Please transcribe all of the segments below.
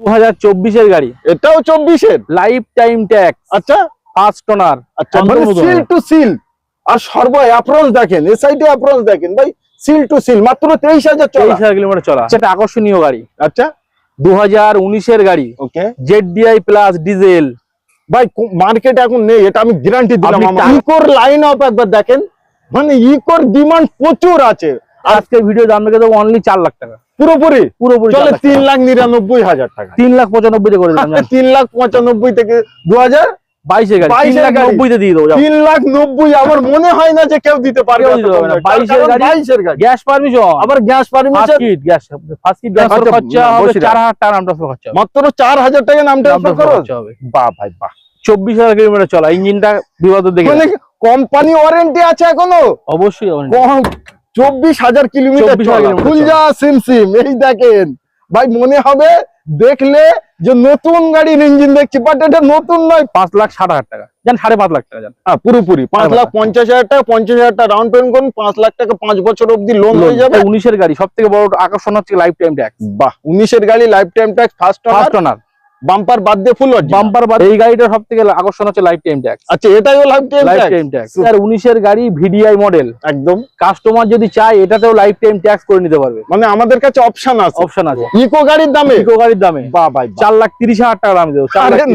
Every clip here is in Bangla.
2024 গাড়ি, এটাও 24 লাইফ টাইম ট্যাক্স। আচ্ছা ফার্স্ট ওনার। আচ্ছা, মানে সিল টু সিল। আর সর্ব অ্যাপ্রোচ দেখেন, এই সাইডে অ্যাপ্রোচ দেখেন ভাই, সিল টু সিল, মাত্র 23,000 চলা, 23,000 কিলোমিটার চলা। সেটা আকর্ষণীয় গাড়ি। আচ্ছা 2019 গাড়ি, ওকে। ZDI plus diesel. ভাই মার্কেট এখন নেই, এটা আমি গ্যারান্টি দিলাম। ইকোর লাইন আপ একবার দেখেন, মানে ইকোর ডিমান্ড প্রচুর আছে। আজকে ভিডিও দাম রেখে দেবো অনলি 4 লাখ টাকা, পুরোপুরি চলে 3,99,000 টাকা, 3,95,000 করে দিলাম। 3,95,000 থেকে 2022 গাড়ি 3,90,000 দিয়ে দেবো। 3,90,000 আমার মনে হয় না যে কেউ দিতে পারবে। 22 গাড়ি, গ্যাস পারমিশন, আবার gas permission, gas first kit gas খরচা হবে 4,000 টাকা নাম ট্রান্সফার খরচা, মাত্র 4,000 টাকা নাম ট্রান্সফার খরচ হবে। বাহ ভাই বাহ। 24,000 কিলোমিটার চলা, ইঞ্জিনটা বিবাদ দেখে। মানে কোম্পানি ওয়ারেন্টি আছে এখনো? অবশ্যই 24,000 কিলোমিটার ফুল যা সিম এই দেখেন ভাই, মনে হবে দেখলে যে নতুন গাড়ির ইঞ্জিন দেখছি, বাট এটা নতুন নয়। 5,60,000 টাকা জান, 5.5 লাখ টাকা জান। হ্যাঁ পুরোপুরি 5,50,000 টাকা, 50,000 টাকা ডাউন পেমেন্ট করুন, 5 লাখ টাকা 5 বছর অবধি লোন হয়ে যাবে। 19 গাড়ি সব থেকে বড় আকর্ষণ হচ্ছে লাইফ টাইম ট্যাক্স। বাহ, 19 গাড়ি লাইফ টাইম ট্যাক্স, ফার্স্ট ওনার, বাম্পার বাদ দিয়ে ফুল বাম্পার বাদ। এই গাড়িটার সব থেকে আকর্ষণ হচ্ছে লাইফ টাইম ট্যাক্স। আচ্ছা এটাও লাইফ টাইম ট্যাক্স। আর 19 গাড়ি VDI মডেল, একদম কাস্টমার যদি চায় এটাতেও লাইফ টাইম ট্যাক্স করে নিতে পারবে। মানে আমাদের কাছে অপশন আছে ইকো গাড়ির দামে। বাহ ভাই, 4,30,000 টাকা দাম দেবো।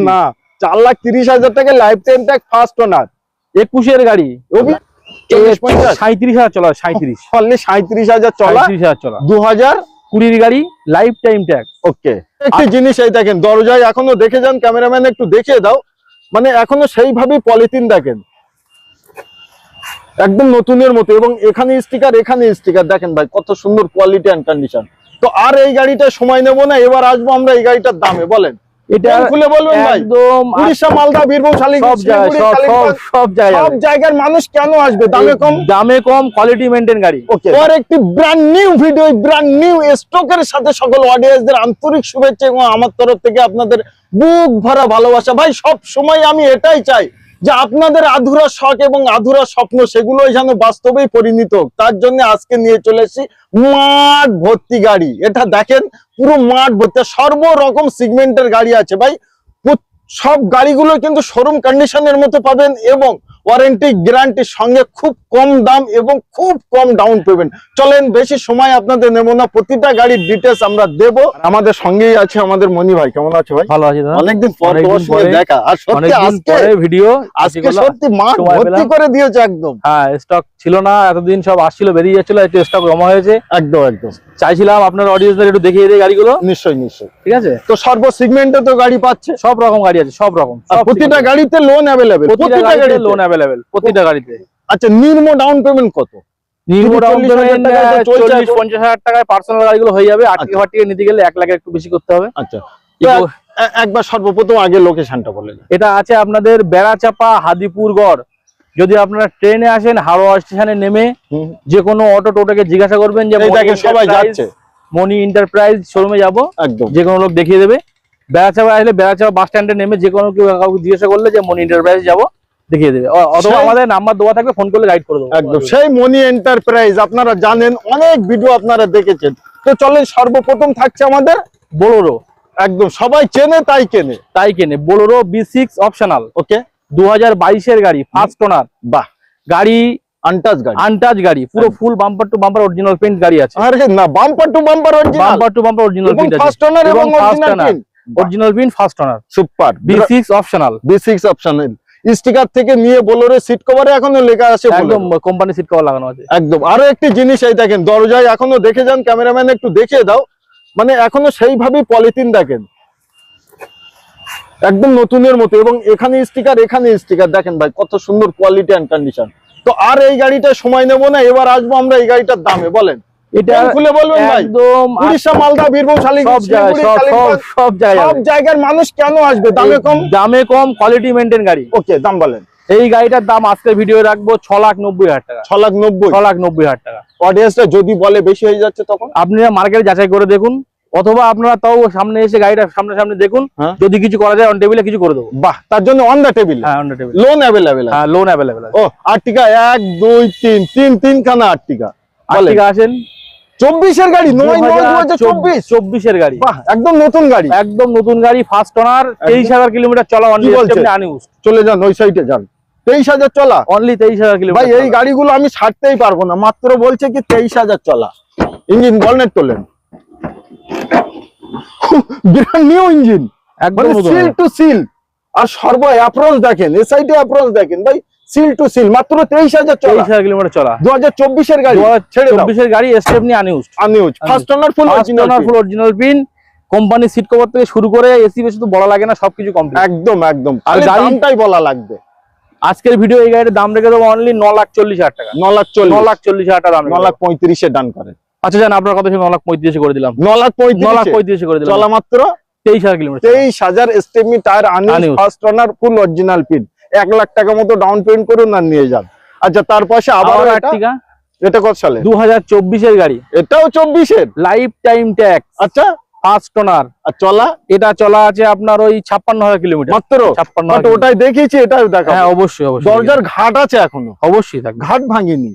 না 4,30,000 টাকা লাইফ টাইম ট্যাক্স, ফার্স্ট ওনার। 21 গাড়ি 37,000 চলা, 37,000 চলা, 2020 গাড়ি লাইফ টাইম ট্যাক্স। ওকে। একটি জিনিস এই দেখেন, দরজায় এখনো দেখে যান, ক্যামেরাম্যান একটু দেখিয়ে দাও, মানে এখনো সেইভাবেই পলিথিন দেখেন, একদম নতুনের মতো। এবং এখানে স্টিকার দেখেন ভাই, কত সুন্দর কোয়ালিটি এন্ড কন্ডিশন। তো আর এই গাড়িটা সময় নেব না, এবার আসবো আমরা এই গাড়িটার দামে। বলেন এটা খুলে বলবেন ভাই। একদম উড়িষ্যা, মালদা, বীরভূম, সব জায়গার মানুষ কেন আসবে? দামে কম কোয়ালিটি মেইনটেইন গাড়ি। ওকে, আর একটি brand new video, brand new স্টকের সাথে সকল অডিয়েন্সদের আন্তরিক শুভেচ্ছা এবং আমার তরফ থেকে আপনাদের বুক ভরা ভালোবাসা। ভাই সব সময় আমি এটাই চাই যে আপনাদের আধুরা শখ এবং আধুরা স্বপ্ন সেগুলোই যেন বাস্তবেই পরিণত হোক। তার জন্য আজকে নিয়ে চলে এসেছি মাঠ ভর্তি গাড়ি। এটা দেখেন পুরো মাঠ ভর্তি, সর্বরকম সিগমেন্টের গাড়ি আছে ভাই। সব গাড়িগুলো কিন্তু শোরুম কন্ডিশনের মতো পাবেন এবং ওয়ারেন্টি গ্যারান্টির সঙ্গে খুব কম দাম এবং খুব কম ডাউন পেমেন্ট। চলেন বেশি সময় আপনাদের নেব না, প্রতিটা গাড়ির ডিটেলস আমরা দেব। আমাদের সঙ্গেই আছে আমাদের মনি ভাই। কেমন আছে ভাই? ভালো আছি দাদা, অনেকদিন পর তোমার সঙ্গে দেখা। আর সত্যি আজকে সত্যি মাঠ ভর্তি করে দিয়েছে একদম। হ্যাঁ, স্টক ছিল না এতদিন, সব আসছিল বেরিয়ে যাচ্ছিল, একটু স্টক জমা হয়েছে। একদম চাইছিলাম আপনার অডিয়েন্সদের একটু দেখিয়ে দিই গাড়িগুলো। নিশ্চয়ই ঠিক আছে। তো সর্ব সেগমেন্টে তো গাড়ি পাচ্ছে, সব রকম গাড়ি আছে, সব রকম, প্রতিটা গাড়িতে লোন অ্যাভেলেবেল, প্রতিটা গাড়িতে লোন অ্যাভেলেবেল, প্রতিটা গাড়িতে। আচ্ছা, নিম্ন ডাউন পেমেন্ট কত? নিম্ন ডাউন পেমেন্ট 40-50,000 টাকায় পার্সোনাল গাড়িগুলো হয়ে যাবে। 8,000 নিতে গেলে 1 লাখের একটু বেশি করতে হবে। আচ্ছা, একবার সর্বপ্রথম আগে লোকেশনটা বলে দিন। এটা আছে আপনাদের বেড়াচাপা হাদিপুরগড়। যদি আপনারা ট্রেনে আসেন হাওড়া স্টেশনে নেমে যে কোনো অটো টোটোকে জিজ্ঞাসা করবেন যে সবাই যাচ্ছে মনি এন্টারপ্রাইজ শোরুমে যাবো, একদম যে কোনো লোক দেখিয়ে দেবে। বেড়াচাপা আসলে বেড়াচাপা বাস স্ট্যান্ডে নেমে যে কোনো কেউ কাউকে জিজ্ঞাসা করলে যে মনি এন্টারপ্রাইজ যাবো, দেখিয়ে দেবে। অথবা আমাদের নাম্বার দেওয়া থাকবে, ফোন করলে গাইড করে দেবো। একদম সেই মনি এন্টারপ্রাইজ আপনারা জানেন, অনেক ভিডিও আপনারা দেখেছেন। তো চলেন, সর্বপ্রথম থাকছে আমাদের বোলেরো। একদম সবাই চেনে তাই কেনে বোলেরো B6 অপশনাল। ওকে, 2022 গাড়ি, ফার্স্ট ওনার। বাহ, গাড়ি আনটাচ গাড়ি, পুরো ফুল bumper to bumper original paint গাড়ি আছে। আরে না, bumper to bumper original paint আছে, ফার্স্ট ওনার এবং original paint first owner. Super. B6 optional. Sticker থেকে নিয়ে বোলেরো সিট কভারে এখনো লেখা আছে, একদম কোম্পানি সিট কভার লাগানো আছে। একদম। আরো একটি জিনিস এই দেখেন, দরজায় এখনো দেখে যান, ক্যামেরাম্যান একটু দেখিয়ে দাও, মানে এখনো সেইভাবেই পলিথিন দেখেন, একদম নতুনের মতো। এবং এখানে স্টিকার দেখেন ভাই, কত সুন্দর কোয়ালিটি এন্ড কন্ডিশন। তো আর এই গাড়িটা সময় নেব না, এবার আসবো আমরা এই গাড়িটার দামে। বলেন এটা খুলে বলবেন ভাই। একদম উড়িষ্যা, মালদা, বীরভূম, সব জায়গার মানুষ কেন আসবে? দামে কম কোয়ালিটি মেইনটেইন গাড়ি। ওকে, দাম বলেন। এই গাড়িটার দাম আজকের ভিডিও রাখবো 6,90,000 টাকা। 6,90,000 টাকা। অডিয়েন্সটা যদি বলে বেশি হয়ে যাচ্ছে তখন আপনারা মার্কেট যাচাই করে দেখুন, অথবা আপনারা তাও সামনে এসে গাড়িটা সামনে দেখুন, যদি কিছু করা যায় অন টেবিলে কিছু করে দেবো। বাহ, তার জন্য অন দ্য টেবিল। হ্যাঁ, on the table. Loan available. হ্যাঁ, লোন অ্যাভেলেবেল আছে। ও আর্টিকা 1 2 3 তিনখানা আর্টিকা আসেন। 24 এর গাড়ি 9/9/2024 24 গাড়ি। বাহ, একদম নতুন গাড়ি, একদম নতুন গাড়ি, ফার্স্ট ওনার, 23,000 কিলোমিটার চলা, অনলি আনইউজড। চলে যান ওই সাইডে যান, 23,000 চলা, অনলি 23,000 ভাই কিলোমিটার। এই গাড়িগুলো আমি ছাড়তেই পারবো না, মাত্র বলছে কি 23,000 চলা। ইঞ্জিন বলনেট তোলেন, ব্র্যান্ড নিউ ইঞ্জিন, একদম নতুন। Seal two seal. আর সর্ব অ্যাপ্রোচ দেখেন, এই সাইডে অ্যাপ্রোচ দেখেন ভাই, সিল টু সিল, মাত্র 23,000 চলা, 23,000 কিলোমিটার চলা, 2024 এর গাড়ি, ছেড়ে দাও। 2024 এর গাড়ি, stepney unused, unused, first owner, full original pin, company seat cover থেকে শুরু করে এসি বেশি তো বলা লাগে না, সবকিছু কমপ্লিট। একদম একদম, আর আর গাড়ি- দামটাই বলা লাগবে। আজকের ভিডিও এই গাড়ির দাম রেখে দেবো অনলি 9,40,000 টাকা। 9,40,000, 9,40,000 টাকা দাম রেখে দেবো। 9,35,000 ডান করেন। আচ্ছা জান, আপনার কথা শুনে 9,35,000 করে দিলাম। 9,35,000 9,35,000 করে দিলাম। চলা মাত্র 23,000 kilometre. 23,000, Stepney tyre, আনইউজ, Unused। First owner, full original pin, 1 lakh টাকা মতো ডাউন পেমেন্ট করুন আর নিয়ে যান। আচ্ছা, তার পাশে আবার আবার এটা, আর্টিকা, এটা কত সালে? 2024 এর গাড়ি, এটাও 24 এর। লাইফ টাইম ট্যাক্স, আচ্ছা, ফার্স্ট ওনার। আর চলা এটা চলা আছে আপনার ওই 56,000 কিলোমিটার মাত্র। 56,000 বাট ওটাই দেখিয়েছি, এটাও দেখা। হ্যাঁ অবশ্যই অবশ্যই, দরজার ঘাট আছে এখনো, অবশ্যই থাকবে। ঘাট ভাঙিনি।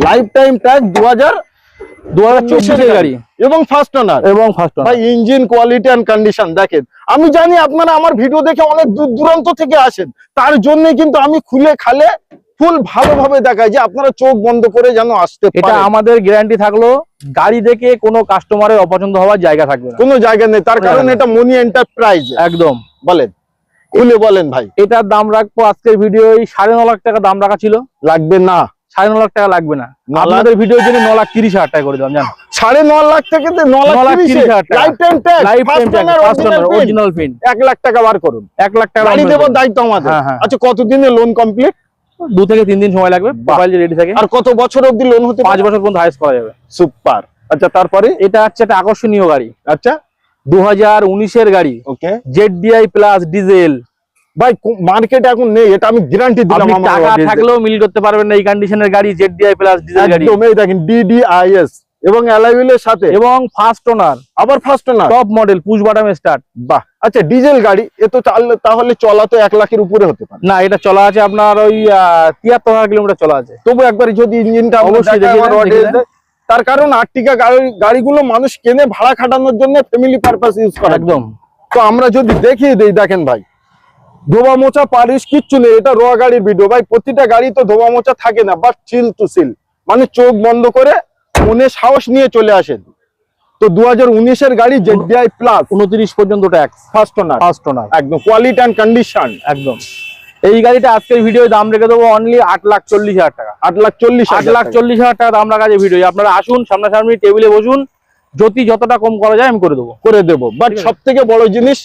লাইফ টাইম ট্যাক্স 2024 এর গাড়ি এবং ফার্স্ট ওনার। এবং ফার্স্ট ওনার। ভাই ইঞ্জিন কোয়ালিটি এন্ড কন্ডিশন দেখেন। আমি জানি আপনারা আমার ভিডিও দেখে অনেক দূর দূরান্ত থেকে আসেন, তার জন্য কিন্তু আমি খুলে খালে ফুল ভালোভাবে দেখাই যে আপনারা চোখ বন্ধ করে যেন আসতে এটা পারেন। আমাদের গ্যারান্টি থাকলো, গাড়ি দেখে কোনো কাস্টমারের অপছন্দ হওয়ার জায়গা থাকবে না, কোনো জায়গা নেই, তার কারণ এটা মনি এন্টারপ্রাইজ। একদম। বলেন, খুলে বলেন ভাই। এটার দাম রাখবো আজকের ভিডিও 9.5 লাখ টাকা দাম রাখা ছিল, লাগবে না, 9.5 লাখ টাকা লাগবে না। 9 লাখ? আপনাদের ভিডিওর জন্য 9,30,000 টাকা করে দিলাম জান। 9.5 লাখ থেকে 9,30,000 টাকা। Life time tax, life time first owner, first owner, original pin, 1 lakh টাকা বার করুন, 1 লাখ টাকা গাড়ি দেওয়ার দায়িত্ব আমাদের। হ্যাঁ, হ্যাঁ। আচ্ছা, কতদিনে লোন কমপ্লিট? 2 থেকে 3 দিন সময় লাগবে, প্রোফাইল রেডি থাকে। আর কত বছর অবধি লোন হতে 5 বছর পর্যন্ত হাইস্ট করা যাবে। সুপার। আচ্ছা, তারপরে এটা হচ্ছে একটা আকর্ষণীয় গাড়ি, আচ্ছা 2019 এর গাড়ি, ওকে ZDI প্লাস ডিজেল। ভাই, মার্কেট এখন নেই, এটা আমি গ্যারান্টি দিলাম। আপনি আমার টাকা audience দের। থাকলেও মিল করতে পারবেন না এই কন্ডিশনের গাড়ি, ZDI প্লাস ডিজেল গাড়ি, একদম, এই দেখেন DDIS এবং অ্যালয়ের সাথে, এবং ফার্স্ট ওনার, আবার first owner, top model, push button start. বাহ। আচ্ছা, ডিজেল গাড়ি, এ তো তাহলে চলা তো 1 লাখের উপরে হতে পারে। না, এটা চলা আছে আপনার ওই 73,000 কিলোমিটার চলা আছে। তবু একবার যদি ইঞ্জিনটা অবশ্যই দেখিয়ে দেন, দেখিয়ে দেন। তার কারণ আর্টিকা গাড়িগুলো মানুষ কেনে ভাড়া খাটানোর জন্য, ফ্যামিলি পারপাস ইউজ করে। একদম। তো আমরা যদি দেখিয়ে দেই, দেখেন ভাই, ধোবা মোচা পালিশ কিচ্ছু নেই, এটা র গাড়ির ভিডিও ভাই। প্রতিটা গাড়ি তো ধোবা মোচা থাকে না, বাট চিল টু সিল, মানে চোখ বন্ধ করে মনে সাহস নিয়ে চলে আসেন। তো 2019 এর গাড়ি ZDI প্লাস, 29 পর্যন্ত ট্যাক্স, ফার্স্ট ওনার, ফার্স্ট ওনার, একদম কোয়ালিটি এন্ড কন্ডিশন। একদম। এই গাড়িটা আজকের ভিডিও দাম রেখে দেবো অনলি 8,40,000 টাকা। 8,40,000 8,40,000 টাকা দাম রাখা আছে ভিডিও। আপনারা আসুন, সামনাসামনি টেবিলে বসুন, যতটা কম করা যায় আমি করে দেবো। করে দেবো। বাট ঠিক আছে। সব থেকে বড় জিনিস,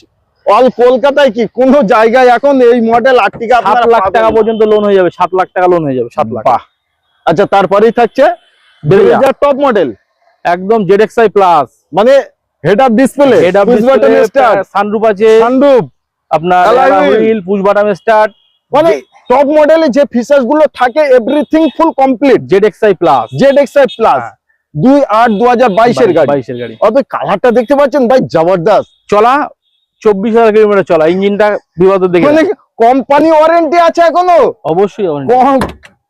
অল কলকাতায় কি কোন জায়গায় এখন এই মডেল আর্টিকা 7 লাখ টাকা পর্যন্ত লোন হয়ে যাবে, 7 লাখ টাকা লোন হয়ে যাবে, 7 লাখ। বাহ। আচ্ছা, তারপরেই থাকছে Brezza। টপ মডেল, একদম ZXi প্লাস, মানে head up display, head up sunroof আছে, সানরুফ, আপনার Alloy wheel। Wheel, push button start, মানে টপ মডেলে যে ফিচার্স গুলো থাকে everything full complete. ZXi plus, ZXi plus, 2/8/2022 এর গাড়ি। 22 এর গাড়ি। অবে কালারটা দেখতে পাচ্ছেন ভাই, জবরদস্ত। চলা 24,000 কিলোমিটার চলা, ইঞ্জিনটা বিবাদ দেখে মানে কোম্পানি ওয়ারেন্টি আছে এখনো, অবশ্যই।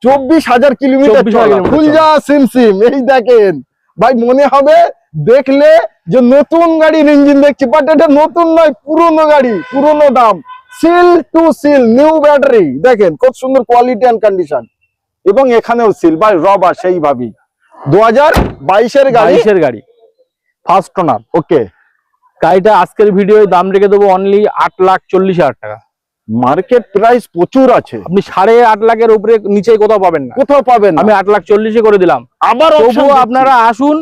24,000 কিলোমিটার 24,000 কিলোমিটার ফুল যা সিম। এই দেখেন ভাই, মনে হবে দেখলে যে নতুন গাড়ির ইঞ্জিন দেখছি, বাট এটা নতুন নয়, পুরনো গাড়ি, পুরনো দাম, seal two seal, new battery. দেখেন কত সুন্দর কোয়ালিটি এন্ড কন্ডিশন, এবং এখানেও সিল ভাই, রবার সেইভাবেই। 2022 এর গাড়ি, 22 এর গাড়ি, ফার্স্ট ওনার। ওকে। গাড়িটা আজকের ভিডিও দাম রেখে দেবো অনলি 8,40,000 টাকা। মার্কেট প্রাইস প্রচুর আছে, আপনি 8.5 লাখের উপরে নিচে কোথাও পাবেন না, কোথাও পাবেন না। আমি 8,40,000 করে দিলাম। আবার তবুও আপনারা আসুন,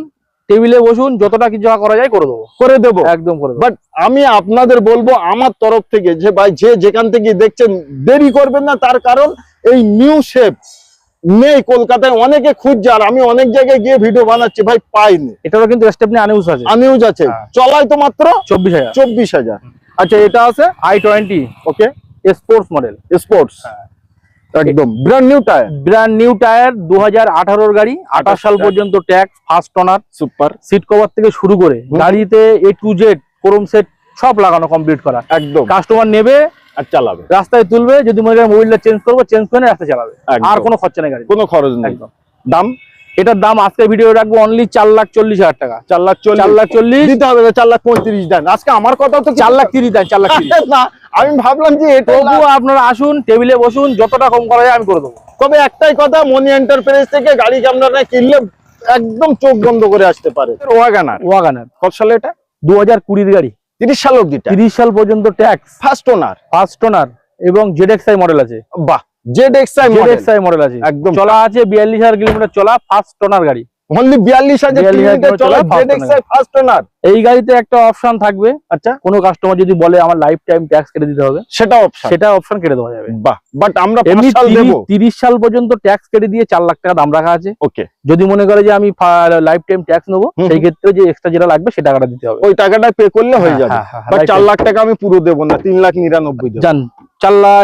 টেবিলে বসুন, যতটা কিছু করা যায় করে দেবো, করে দেবো, একদম করে দেবো। বাট আমি আপনাদের বলবো আমার তরফ থেকে যে ভাই, যে যেখান থেকে দেখছেন দেরি করবেন না, তার কারণ এই নিউ শেপ নেই কলকাতায়, অনেকে খুঁজছে, আর আমি অনেক জায়গায় গিয়ে ভিডিও বানাচ্ছি ভাই, পাইনি। এটারও কিন্তু স্টেপনি আনইউজ আছে, আনইউজ আছে, হ্যাঁ। চলাই তো মাত্র 24,000। 24,000। আচ্ছা, এটা আছে i20 okay, sports model, sports, একদম brand new tyre, brand new tyre, 2018 গাড়ি, 28 সাল পর্যন্ত tax, first owner, super, seat cover থেকে শুরু করে গাড়িতে A to Z chrome set সব লাগানো, কমপ্লিট করা। একদম। কাস্টমার নেবে আর চালাবে, রাস্তায় তুলবে, যদি মনে করেন মোবাইলটা চেঞ্জ করবো, চেঞ্জ করে রাস্তায় চালাবে, একদম। আর কোনো খরচা নেই গাড়ি, কোনো খরচ নেই। একদম। দাম এটার দাম আজকে ভিডিও রাখবো অনলি 4,40,000 টাকা। 4,40,000 দিতে হবে, 4,35,000 দেন। আজকে আমার কথা তো 4,30,000 দেন, 4,30,000 না, আমি ভাবলাম যে এটা তবুও আপনারা আসুন, টেবিলে বসুন, যতটা কম করা যায় আমি করে দেবো। তবে একটাই কথা, মনি এন্টারপ্রাইজ থেকে গাড়ি আপনারা কিনলে একদম চোখ বন্ধ করে আসতে পারে। ওয়াগানার কত সালে এটা? 2020 গাড়ি, 30 সাল অবধি 30 সাল পর্যন্ত ট্যাক্স, ফার্স্ট ওনার, ফার্স্ট ওনার এবং ZXi মডেল আছে। বাহ, ZXi মডেল আছে, একদম চলা আছে 42,000 কিলোমিটার চলা, ফার্স্ট ওনার গাড়ি। অনলি 42,000 কিলোমিটার চলা ZXi ফার্স্ট ওনার। এই গাড়িতে একটা অপশন থাকবে, আচ্ছা, কোনো কাস্টমার যদি বলে আমার লাইফ টাইম ট্যাক্স কেটে দিতে হবে, সেটা অপশন কেটে দেওয়া যাবে। বাহ, বাট আমরা 5 এমনি সাল দেব। 30 সাল পর্যন্ত ট্যাক্স কেটে দিয়ে 4 লাখ টাকা দাম রাখা আছে। ওকে, যদি মনে করে যে আমি লাইফ টাইম ট্যাক্স নেবো, সেই ক্ষেত্রে যে এক্সট্রা যেটা লাগবে সে টাকাটা দিতে হবে, ওই টাকাটা পে করলে হয়ে যাবে। বাট 4 লাখ টাকা আমি পুরো দেব না, 3,99,000 দেব। জান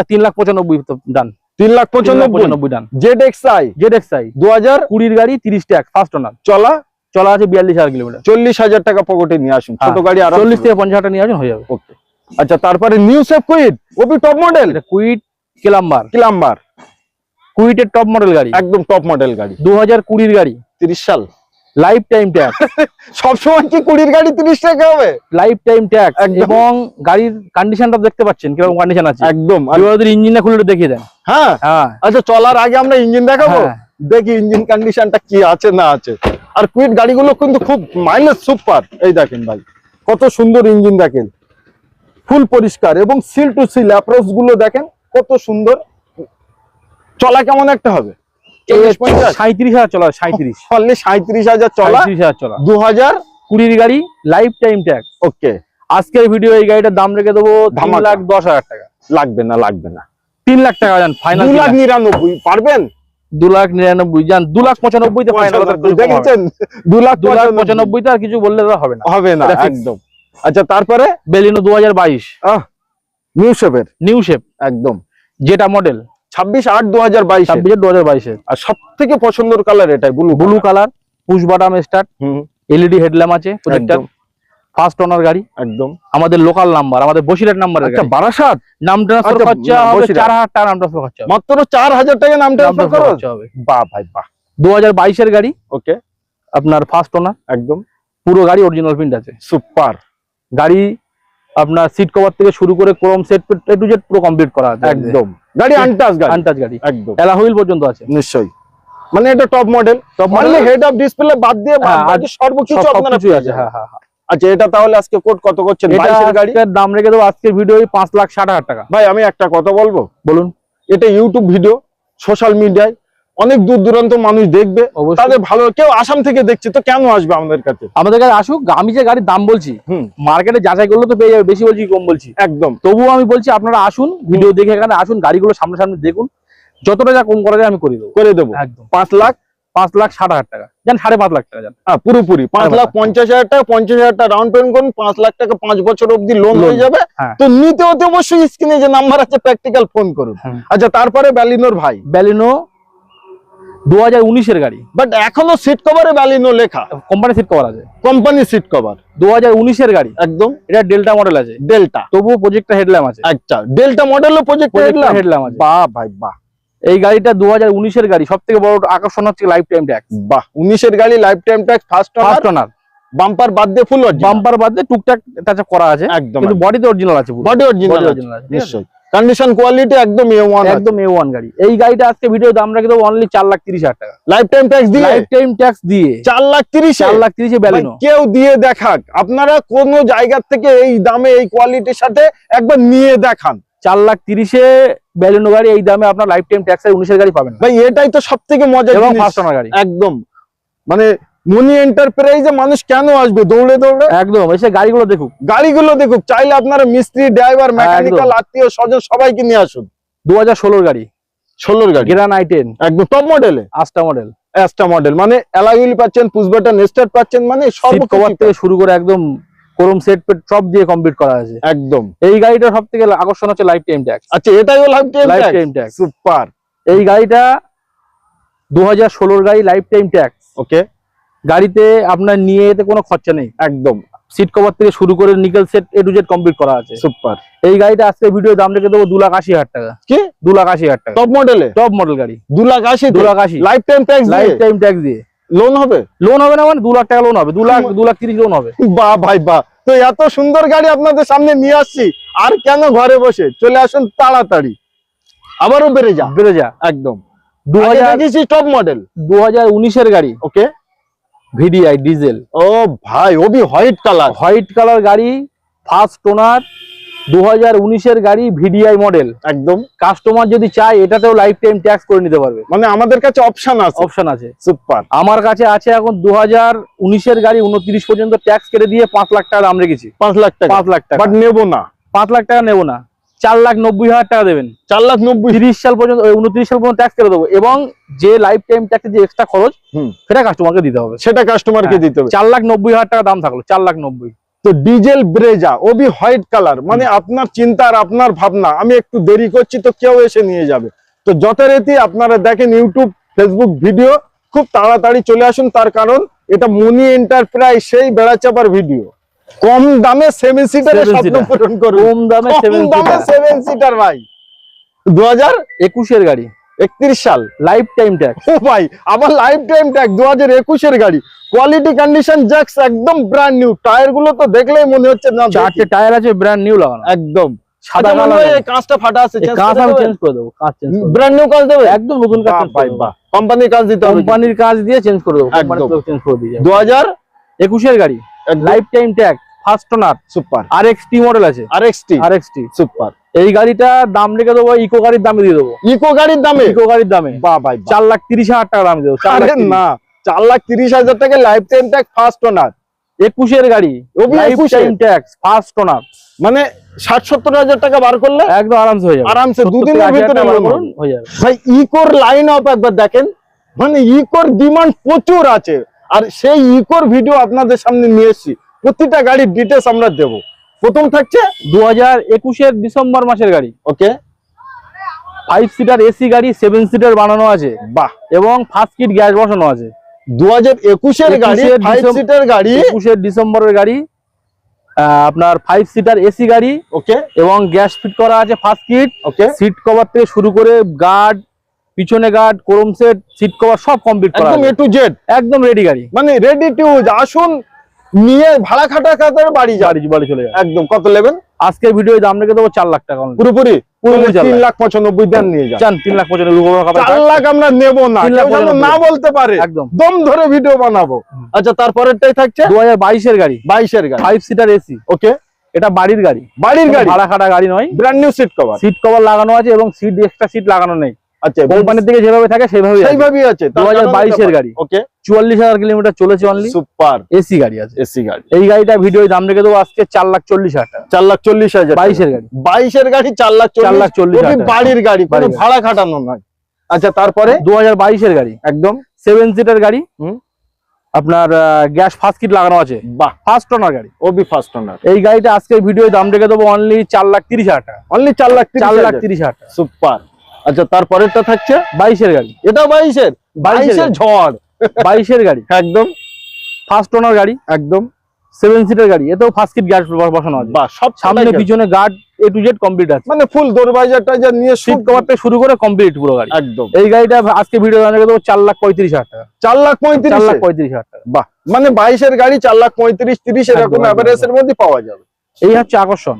3,95,000 ডান, 3,95,000 ডান। ZXi 2020 গাড়ি, 30 ট্যাক্স, ফার্স্ট ওনার, চলা আছে 42,000 কিলোমিটার। 40,000 টাকা পকেটে নিয়ে আসুন, ছোট গাড়ি 40 থেকে 50,000 টাকা নিয়ে আসুন, হয়ে যাবে। ওকে, আচ্ছা, তারপরে নিউ সেফ কুইট, ওবি টপ মডেল, কুইট ক্লাম্বার, কুইটের টপ মডেল গাড়ি, একদম টপ মডেল গাড়ি, 2020 গাড়ি, 30 সাল, লাইফ টাইম ট্যাক্স। সবসময় কি 20 গাড়ি 30 টাকা হবে? লাইফ টাইম ট্যাক্স, এবং গাড়ির কন্ডিশনটা দেখতে পাচ্ছেন কিরকম কন্ডিশন আছে, একদম। ইঞ্জিনটা খুলে দেখিয়ে দেন। হ্যাঁ, আচ্ছা, চলার আগে আমরা ইঞ্জিন দেখাবো, দেখি ইঞ্জিন কন্ডিশনটা কি আছে না আছে। আর কুইট গাড়িগুলো কিন্তু খুব মাইলেজ সুপার। এই দেখেন ভাই, কত সুন্দর ইঞ্জিন, দেখেন ফুল পরিষ্কার, এবং সিল টু সিল অ্যাপ্রোচ গুলো দেখেন কত সুন্দর। চলা কেমন একটা হবে? 37,000 চলা, 37,000 চলা, 2020 গাড়ি, লাইফ টাইম ট্যাক্স। ওকে, আজকের ভিডিও এই গাড়িটার দাম রেখে দেবো 3,10,000 টাকা। লাগবে না, লাগবে না, 3 লাখ টাকা জান ফাইনাল। 2,99,000 পারবেন? 2,99,000 জান, 2,95,000 তে ফাইনাল। দেখেছেন, 2,95,000 তে আর কিছু বললে হবে না, হবে না একদম। আচ্ছা, তারপরে বেলিনো 2022 নিউ শেপ একদম, যেটা মডেল 26/8/2022 এর। আর সব থেকে পছন্দের কালার এটাই, blue colour, push button start, LED headlamp আছে, প্রজেক্টর, ফার্স্ট ওনার গাড়ি, একদম আমাদের লোকাল নাম্বার, আমাদের বসিরহাট নাম্বার। আচ্ছা, বারাসাত নাম ট্রান্সফার খরচা হবে 4,000 টাকা, নাম ট্রান্সফার খরচা মাত্র 4,000 টাকা নাম ট্রান্সফার খরচ হবে। বাহ ভাই বাহ। 2022 এর গাড়ি, ওকে, আপনার ফার্স্ট ওনার, একদম পুরো গাড়ি অরিজিনাল প্রিন্ট আছে, সুপার গাড়ি। আপনার সিট কভার থেকে শুরু করে Chrome set A to Z পুরো কমপ্লিট করা আছে, একদম গাড়ি আনটাচ গাড়ি একদম, এলা হুইল পর্যন্ত আছে। নিশ্চয়ই, মানে এটা top model, head of display বাদ দিয়ে বাকি সর্বকিছু আপনারা পেয়ে আছে। হ্যাঁ হ্যাঁ। আচ্ছা, এটা তাহলে আজকে কোট কত করছেন? 22 এর গাড়ি, দাম রেখে দেবো আজকের ভিডিও 5,60,000 টাকা। ভাই আমি একটা কথা বলবো, বলুন। এটা ইউটিউব ভিডিও, সোশ্যাল মিডিয়ায় অনেক দূর দূরান্ত মানুষ দেখবে, তাদের ভালো, কেউ আসাম থেকে দেখছে তো কেন আসবে আমাদের কাছে? আমাদের কাছে আসুক, আমি যে গাড়ির দাম বলছি মার্কেটে যাচাই করলে তো পেয়ে যাবে, বেশি বলছি কম বলছি একদম। তবুও আমি বলছি আপনারা আসুন, ভিডিও দেখে এখানে আসুন, গাড়িগুলো সামনাসামনি দেখুন, যতটা যা কম করা যায় আমি করে দেবো একদম। 5,60,000 টাকা জান, 5.5 লাখ টাকা জান, পুরোপুরি 5,50,000 টাকা, 50,000 টাকা ডাউন পেমেন্ট করুন, 5 লাখ টাকা 5 বছর অবধি লোন হয়ে যাবে। তো নিতে হতে অবশ্যই স্ক্রিনে যে নাম্বার আছে প্র্যাকটিক্যাল ফোন করুন। আচ্ছা, তারপরে ব্যালিনোর ভাই, ব্যালিনো 2019 এর গাড়ি, বাট এখনো সিট কভারে ব্যালিনো লেখা, কোম্পানি সিট কভার আছে, কোম্পানি সিট কভার, 2019 এর গাড়ি একদম। এটা ডেল্টা মডেল আছে, ডেল্টা, তবুও প্রজেক্টর হেডল্যাম্প আছে। আচ্ছা, ডেল্টা মডেলের প্রজেক্টর হেডল্যাম্প আছে। বাহ ভাই বাহ। এই গাড়িটা 2019 এর গাড়ি, সবথেকে বড় আকর্ষণ হচ্ছে লাইফ টাইম ট্যাক্স। বাহ, 19 এর গাড়ি, লাইফ টাইম ট্যাক্স, ফার্স্ট ওনার, বাম্পার বাদ দিয়ে ফুল অরিজিনাল, বাম্পার বাদ দিয়ে টুকটাক টাচ করা আছে একদম, কিন্তু বডিতে অরিজিনাল আছে, বডি অরিজিনাল আছে নিশ্চয়ই। কন্ডিশন কোয়ালিটি একদম A1, একদম A1 গাড়ি। এই গাড়িটা আজকে ভিডিও দাম রাখে দেবো অনলি 4,30,000 টাকা, লাইফ টাইম ট্যাক্স দিয়ে, লাইফ টাইম ট্যাক্স দিয়ে 4,30,000 এ ব্যালিনো। কেউ দিয়ে দেখাক, আপনারা কোন জায়গা থেকে এই দামে এই কোয়ালিটির সাথে একবার নিয়ে দেখান। 4,30,000 এ ব্যালিনো গাড়ি, এই দামে আপনার লাইফ টাইম ট্যাক্স এর 19 এর গাড়ি পাবেন ভাই, এটাই তো সবথেকে মজার এবং জিনিস, ফার্স্ট ওনার গাড়ি একদম। মানে মনি এন্টারপ্রাইজে মানুষ কেন আসবে দৌড়ে দৌড়ে? একদম, এসে গাড়িগুলো দেখুক, চাইলে আপনারা মিস্ত্রি, ড্রাইভার, মেকানিক্যাল, আত্মীয় স্বজন সবাইকে নিয়ে আসুন। 2016 গাড়ি, 16 গাড়ি, গ্র্যান্ড i10 একদম টপ মডেলে, আস্টা মডেল, মানে অ্যালয় পাচ্ছেন, পুশ বাটন স্টার্ট পাচ্ছেন, মানে সিট কভার থেকে শুরু করে একদম ক্রোম সেট পেট সব দিয়ে কমপ্লিট করা আছে একদম। এই গাড়িটার সবথেকে আকর্ষণ হচ্ছে লাইফ টাইম ট্যাক্স। আচ্ছা, এটাইও লাইফ টাইম ট্যাক্স, সুপার। এই গাড়িটা 2016 গাড়ি, লাইফ টাইম ট্যাক্স। ওকে, গাড়িতে আপনার নিয়ে যেতে কোনো খরচা নেই, একদম। সিট কভার থেকে শুরু করে nickel set A to Z complete করা আছে, সুপার। এই গাড়িটা আজকে ভিডিও দাম রেখে দেবো 2,80,000 টাকা। কি 2,80,000 টাকা? টপ মডেল গাড়ি, 2,80,000 লাইফ টাইম ট্যাক্স, দিয়ে লোন হবে? লোন হবে না মানে 2 লাখ টাকা লোন হবে, 2 লাখ 30 লোন হবে। বাহ ভাই বাহ, তো এত সুন্দর গাড়ি আপনাদের সামনে নিয়ে আসছি, আর কেন ঘরে বসে, চলে আসুন তাড়াতাড়ি। আবারও বেড়ে যা একদম 2000 টপ মডেল 2019 এর গাড়ি, ওকে, ভিডিআই ডিজেল। ও ভাই, ওবি হোয়াইট কালার গাড়ি, ফার্স্ট ওনার, 2019 এর গাড়ি, ভিডিআই মডেল একদম। কাস্টমার যদি চায় এটাতেও লাইফ টাইম ট্যাক্স করে নিতে পারবে, মানে আমাদের কাছে অপশন আছে। সুপার। আমার কাছে আছে এখন 2019 এর গাড়ি 29 পর্যন্ত ট্যাক্স কেটে দিয়ে 5 লাখ টাকা দাম রেখেছি। 5 লাখ টাকা বাট নেবো না, 5 লাখ টাকা নেবো না, 4,90,000 টাকা দেবেন। 4,90,000 30 সাল পর্যন্ত 29 সাল পর্যন্ত ট্যাক্স কেটে দেবো, এবং যে লাইফ টাইম ট্যাক্সের যে এক্সট্রা খরচ সেটা কাস্টমারকে দিতে হবে। 4,90,000 টাকা দাম থাকলো, 4,90,000। তো ডিজেল ব্রেজা, ওবি হোয়াইট কালার, মানে আপনার চিন্তা আর আপনার ভাবনা, আমি একটু দেরি করছি তো কেউ এসে নিয়ে যাবে। তো যথারীতি আপনারা দেখেন ইউটিউব ফেসবুক ভিডিও, খুব তাড়াতাড়ি চলে আসুন, তার কারণ এটা মনি এন্টারপ্রাইজ, সেই বেড়াচাপার ভিডিও। কম দামে 7 সিটারের স্বপ্ন পূরণ করুন, কম দামে 7 সিটার ভাই। 2021 এর গাড়ি, 31 সাল, লাইফ টাইম ট্যাক্স। ও ভাই, আবার লাইফ টাইম ট্যাক্স, 2021 এর গাড়ি, কোয়ালিটি কন্ডিশন জ্যাক্স, একদম ব্র্যান্ড নিউ। টায়ার গুলো তো দেখলেই মনে হচ্ছে না, 4টে টায়ার আছে ব্র্যান্ড নিউ লাগানো, একদম সাদা কালার। এই কাঁচটা ফাটা আছে, কাঁচ আমি চেঞ্জ করে দেবো, কাঁচ চেঞ্জ করে ব্র্যান্ড নিউ কাঁচ দেবে, একদম নতুন কাঁচ। ভাই বাহ, কোম্পানির কাঁচ দিতে হবে, কোম্পানির কাঁচ দিয়ে চেঞ্জ করে দেবো, কোম্পানির চেঞ্জ করে দিয়ে। 2021 এর গাড়ি, life time tax, first owner, super. RXT model আছে, RXT সুপার। এই গাড়িটা দাম রেখে দেবো ইকো গাড়ির দামে দিয়ে দেবো, ইকো গাড়ির দামে বাহ ভাই, 4,30,000 টাকা দাম দেবো। না, 4,30,000 টাকা লাইফ টাইম ট্যাক্স, ফার্স্ট ওনার। 21 এর গাড়ি, লাইফ টাইম ট্যাক্স, ফার্স্ট ওনার, মানে 60-70,000 টাকা বার করলে একদম আরামসে হয়ে যাবে, আরামসে 2 দিনের ভিতরে হয়ে যাবে ভাই। ইকোর লাইন আপ একবার দেখেন, মানে ইকোর ডিমান্ড প্রচুর আছে, আর সেই ইকোর ভিডিও আপনাদের সামনে নিয়ে এসেছি। প্রতিটা গাড়ির ডিটেইলস আমরা দেব। প্রথম থাকছে 2021 এর ডিসেম্বর মাসের গাড়ি, ওকে, 5 সিটার এসি গাড়ি, 7 সিটার বানানো আছে, বাহ, এবং ফার্স্ট কিট গ্যাস বসানো আছে। 2021 এর গাড়ি, 5 সিটার গাড়ি, 21 এর ডিসেম্বরের গাড়ি, আপনার 5 সিটার এসি গাড়ি, ওকে, এবং গ্যাস ফিট করা আছে first kit, okay. Seat cover থেকে শুরু করে গার্ড, পিছনে guard, chrome set, seat cover সব কমপ্লিট করা, একদম A to Z, একদম রেডি গাড়ি, মানে রেডি টু ইউজ। আসুন নিয়ে ভাড়া খাটা বাড়ি চলে যায় একদম। কত নেবেন? আজকের ভিডিও দাম রেখে দেবো 4 লাখ টাকা, পুরোপুরি 3,95,000 দেন, নিয়ে যান। 3,95,000, 4 লাখ আমরা নেব না, কেউ যেন না বলতে পারে, একদম দম ধরে ভিডিও বানাবো। আচ্ছা, তারপরেরটাই থাকছে 2022 এর গাড়ি, 22 এর গাড়ি, 5 সিটার এসি, ওকে। এটা বাড়ির গাড়ি, ভাড়া খাটা গাড়ি নয়, ব্র্যান্ড নিউ সিট কভার লাগানো আছে, এবং সিট এক্সট্রা সিট লাগানো নেই। আচ্ছা, কোম্পানির থেকে যেভাবে থাকে সেইভাবেই আছে। 2022 এর গাড়ি, ওকে, 44,000 কিলোমিটার চলেছে অনলি, সুপার এসি গাড়ি আছে, এসি গাড়ি। এই গাড়িটা ভিডিও দাম রেখে দেবো আজকে 4,40,000 টাকা, 4,40,000। 22 এর গাড়ি, 22 এর গাড়ি 4,40,000, বাড়ির গাড়ি, কোনো ভাড়া খাটানো নয়। আচ্ছা, তারপরে 2022 এর গাড়ি, একদম 7 সিটার গাড়ি, আপনার গ্যাস ফার্স্ট কিট লাগানো আছে, বাহ, ফার্স্ট ওনার গাড়ি, ওবি ফার্স্ট ওনার। এই গাড়িটা আজকে ভিডিও দাম রেখে দেবো অনলি 4,30,000 টাকা, অনলি 4,30,000 টাকা, সুপার। আচ্ছা, তারপরেরটা থাকছে 22 এর গাড়ি, এটা 22 এর ঝড়, 22 এর গাড়ি, একদম ফার্স্ট ওনার গাড়ি, একদম 7 সিটার গাড়ি, এতেও ফার্স্ট কিট গ্যাস বসানো আছে, বাহ, সব সামনে পিছনে guard A to Z complete আছে, মানে ফুল দরবাজারটা যা নিয়ে সিট কভার থেকে শুরু করে কমপ্লিট পুরো গাড়ি, একদম। এই গাড়িটা আজকে ভিডিও দাম রেখে দেবো 4,35,000 টাকা, 4,35,000 টাকা, বাহ, মানে 22 এর গাড়ি 4,35,000-30 এরকম এভারেজের মধ্যে পাওয়া যাবে। এই হচ্ছে আকর্ষণ।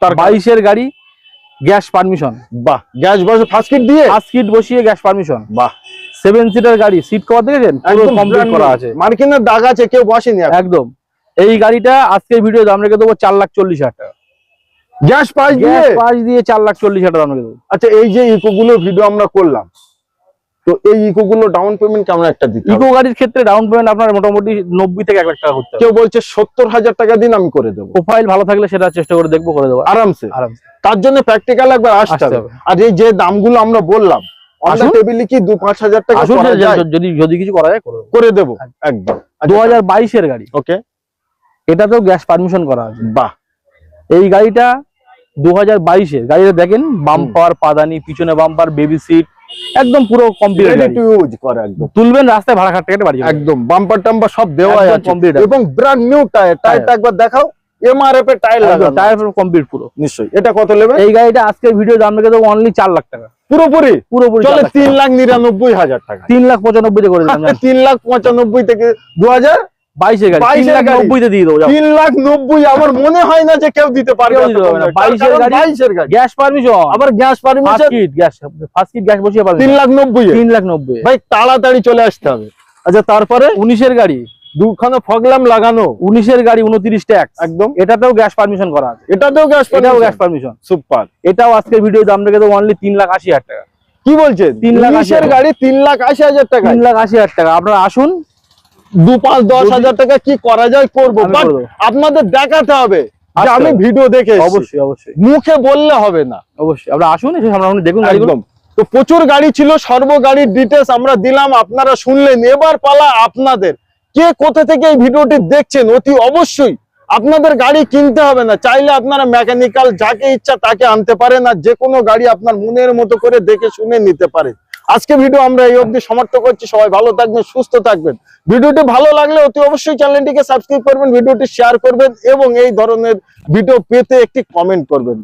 তার 22 এর গাড়ি, গ্যাস পারমিশন, বাহ, গ্যাস বসে ফার্স্ট কিট দিয়ে, ফার্স্ট কিট বসিয়ে গ্যাস পারমিশন, বাহ। 7 সিটার গাড়ি, সিট কভার দেখেছেন পুরো কমপ্লিট করা আছে, মার্কিনের দাগ আছে, কেউ বসেনি একদম। এই গাড়িটা আজকের ভিডিও দাম রেখে দেবো 4,40,000 টাকা, গ্যাস পাস দিয়ে 4,40,000 টাকা দাম রেখে দেবো। আচ্ছা, এই যে ইকো গুলো ভিডিও আমরা করলাম, তো এই ইকো গুলো ডাউন পেমেন্ট কেমন একটা দিতে হবে? ইকো গাড়ির ক্ষেত্রে ডাউন পেমেন্ট আপনার মোটামুটি 90 থেকে 1 লাখ টাকা করতে হবে। কেউ বলছে 70,000 টাকা দিন, আমি করে দেবো। প্রোফাইল ভালো থাকলে সেটা চেষ্টা করে দেখবো, করে দেবো আরামসে। তার জন্য প্র্যাকটিক্যাল একবার আসতে হবে। আর এই যে দামগুলো আমরা বললাম, অন দ্য টেবিলে কি 2-5,000 টাকা করা যায়? যদি কিছু করা যায় করে দেবো একদম। 2022 এর গাড়ি, ওকে, এটাতেও গ্যাস পারমিশন করা আছে, বাহ। এই গাড়িটা 2022 এর গাড়িটা দেখেন, বাম্পার, পাদানি, পিছনে বাম্পার, বেবি সিট, একদম পুরো কমপ্লিট, রেডি টু ইউজ করা, একদম তুলবেন রাস্তায় ভাড়া খাট থেকে বাড়ি যাবে, একদম। বাম্পার টাম্পার সব দেওয়া আছে এবং ব্র্যান্ড নিউ টায়ার। টায়ারটা একবার দেখাও, এমআরএফ এর টায়ার লাগানো, টায়ার কমপ্লিট পুরো। নিশ্চয়ই। এটা কত নেবেন? এই গাড়িটা আজকে ভিডিও দাম রেখে দেবো অনলি 4 লাখ টাকা, পুরোপুরি পুরোপুরি চলে 4 লাখ 3,99,000 টাকা। 3,95,000 করে দিলাম 3,95,000 থেকে 2022 22 এর গাড়ি 3,90,000 তে দিয়ে দেবো। 3,90,000 আমার মনে হয় না যে কেউ দিতে পারবে। কেউ দিতে পারবে না। 22 এর গাড়ি। গ্যাস পারমিশন, আবার gas permission, first kit gas বসিয়ে পারবে 3,90,000 3,90,000 ভাই তাড়াতাড়ি চলে আসতে হবে। আচ্ছা তারপরে 19 এর গাড়ি, দুখানে ফগ ল্যাম্প লাগানো, 19 এর গাড়ি 29 ট্যাক্স একদম এটাতেও গ্যাস পারমিশন করা আছে, এটাতেও গ্যাস এটাও গ্যাস পারমিশন। সুপার। এটাও আজকের ভিডিও দাম রেখে দেবো অনলি 3,80,000 টাকা। কি বলছেন 3,80,000 এর গাড়ি 3,80,000 টাকা? 3,80,000 টাকা। আপনারা আসুন, 2-5-10,000 টাকা কি করা যায় করবো, আমি বাট করবো। আপনাদের দেখাতে হবে যে আসতে আমি হবে। ভিডিও দেখে এসেছি। অবশ্যই অবশ্যই মুখে বললে হবে না। অবশ্যই আপনারা আসুন, এসে সামনাসামনি দেখুন গাড়িগুলো। একদম। তো প্রচুর গাড়ি ছিল, সর্ব গাড়ির ডিটেলস আমরা দিলাম, আপনারা শুনলেন। এবার পালা আপনাদের, কে কোথা থেকে এই ভিডিওটি দেখছেন অতি অবশ্যই আপনাদের গাড়ি কিনতে হবে না, চাইলে আপনারা মেকানিক্যাল যাকে ইচ্ছা তাকে আনতে পারেন, আর যে কোনো গাড়ি আপনার মনের মতো করে দেখে শুনে নিতে পারেন। আজকে ভিডিও আমরা এই অবধি সমাপ্ত করছি। সবাই ভালো থাকবেন, সুস্থ থাকবেন। ভিডিওটি ভালো লাগলে অতি অবশ্যই চ্যানেলটিকে সাবস্ক্রাইব করবেন, ভিডিওটি শেয়ার করবেন এবং এই ধরনের ভিডিও পেতে একটি কমেন্ট করবেন।